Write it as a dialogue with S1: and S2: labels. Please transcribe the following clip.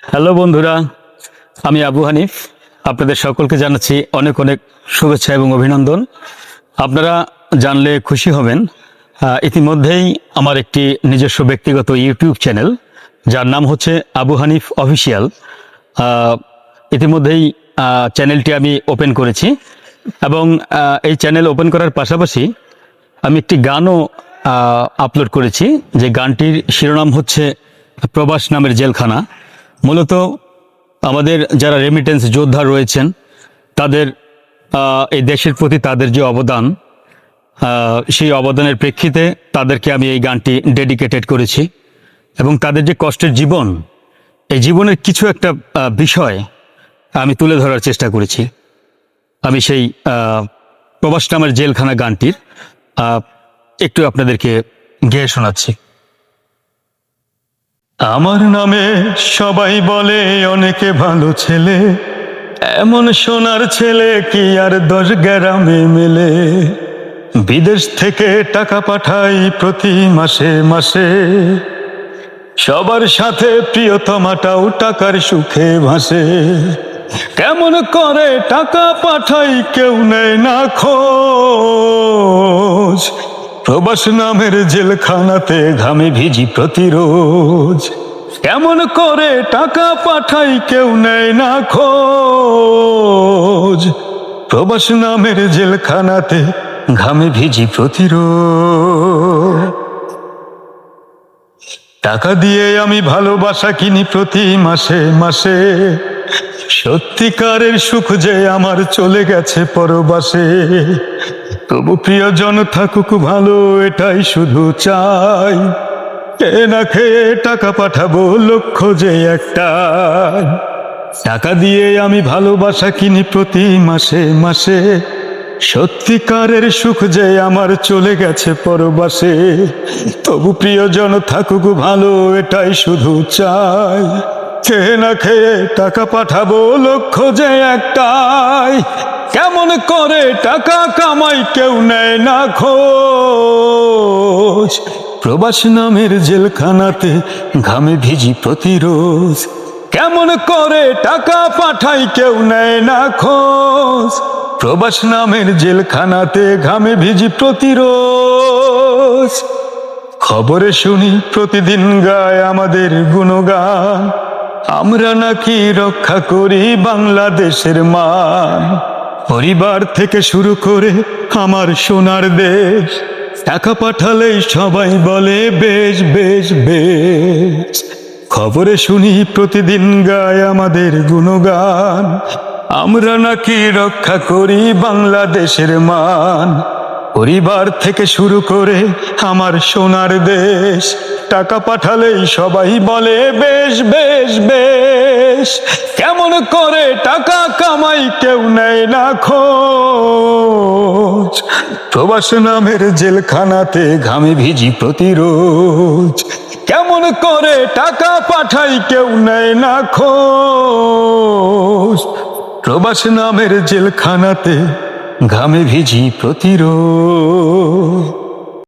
S1: Hello বন্ধুরা, আমি আবু হানিফ। আপনাদের সকলকে জানাচ্ছি অনেক অনেক শুভেচ্ছা এবং অভিনন্দন। আপনারা জানলে খুশি হবেন, ইতিমধ্যেই আমার একটি নিজস্ব ব্যক্তিগত ইউটিউব চ্যানেল, যার নাম হচ্ছে আবু হানিফ অফিসিয়াল। ইতিমধ্যেই চ্যানেলটি আমি ওপেন করেছি এবং এই চ্যানেল ওপেন করার পাশাপাশি আমি একটি গানও আপলোড করেছি, যে গানটির শিরোনাম হচ্ছে প্রবাস নামের জেলখানা। মূলত আমাদের যারা রেমিটেন্স যোদ্ধা রয়েছেন তাদের এই দেশের প্রতি তাদের যে অবদান, সেই অবদানের প্রেক্ষিতে তাদেরকে আমি এই গানটি ডেডিকেটেড করেছি এবং তাদের যে কষ্টের জীবন, এই জীবনের কিছু একটা বিষয় আমি তুলে ধরার চেষ্টা করেছি। আমি সেই প্রবাস নামের জেলখানা গানটির একটু আপনাদেরকে গেয়ে শোনাচ্ছি। আমার নামে সবাই বলে অনেকে ভালো ছেলে, এমন সোনার ছেলে কি আর 10 গ্রামে মেলে। বিদেশ থেকে টাকা পাঠাই প্রতি মাসে মাসে, সবার সাথে প্রিয়তমাটাও টাকার সুখে ভাসে। কেমন করে টাকা পাঠাই কেউ নেয় না খোঁজ, প্রবাস নামের জেলখানাতে ঘামে ভিজি প্রতিরোজ। কেমন করে টাকা পাঠাই কেউ নেয় না খোঁজ, প্রবাস নামের জেলখানাতে ঘামে ভিজি প্রতিরোজ। টাকা দিয়ে আমি ভালোবাসা কিনি প্রতি মাসে মাসে, সত্যিকারের সুখ যে আমার চলে গেছে পরবাসে। তবু প্রিয়জন থাকুক ভালো, এটাই শুধু চাই। এ না খেয়ে টাকা পাঠাবো, লক্ষ্য যে একটাই। টাকা দিয়ে আমি ভালোবাসা কিনি প্রতি মাসে মাসে, সত্যিকারের সুখ যে আমার চলে গেছে পরবাসে। তবু প্রিয়জন থাকুক ভালো, এটাই শুধু চাই। খেয়ে না খেয়ে টাকা পাঠাবো, লক্ষ্য যে একটাই। কেমন করে টাকা কামাই কেউ নেয় না খোঁজ, প্রবাস নামের জেলখানাতে ঘামে ভিজি প্রতিরোজ। কেমন করে টাকা পাঠাই কেউ নেয় না খোঁজ, প্রবাস নামের জেলখানাতে ঘামে ভিজি প্রতিরোজ। খবরে শুনি প্রতিদিন গায় আমাদের গুণগান, আমরা নাকি রক্ষা করি বাংলাদেশের মান। পরিবার থেকে শুরু করে আমার সোনার দেশ, টাকা পাঠালেই সবাই বলে বেশ বেশ বেশ। খবরে শুনি প্রতিদিন গায় আমাদের গুণগান, আমরা নাকি রক্ষা করি বাংলাদেশের মান। পরিবার থেকে শুরু করে আমার সোনার দেশ, টাকা পাঠালেই সবাই বলে বেশ বেশ বেশ। কেমন করে টাকা কামাই কেউ নেয় না খোঁজ, প্রবাস নামের জেলখানাতে ঘামে ভিজি প্রতিরোজ। কেমন করে টাকা পাঠাই কেউ নেয় না খোঁজ, প্রবাস নামের জেলখানাতে ঘামে ভিজি প্রতিরোজ।